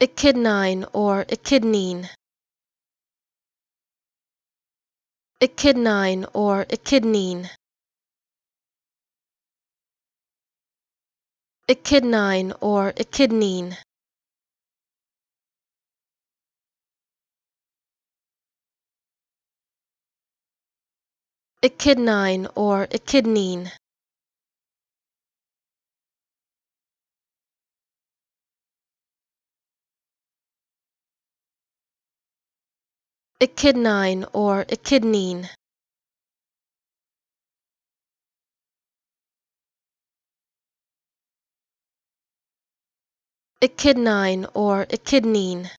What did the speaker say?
Echidnine or echidnine. Echidnine or echidnine. Echidnine or echidnine. Echidnine or echidnine. Echidnine or echidnine. Echidnine or echidnine.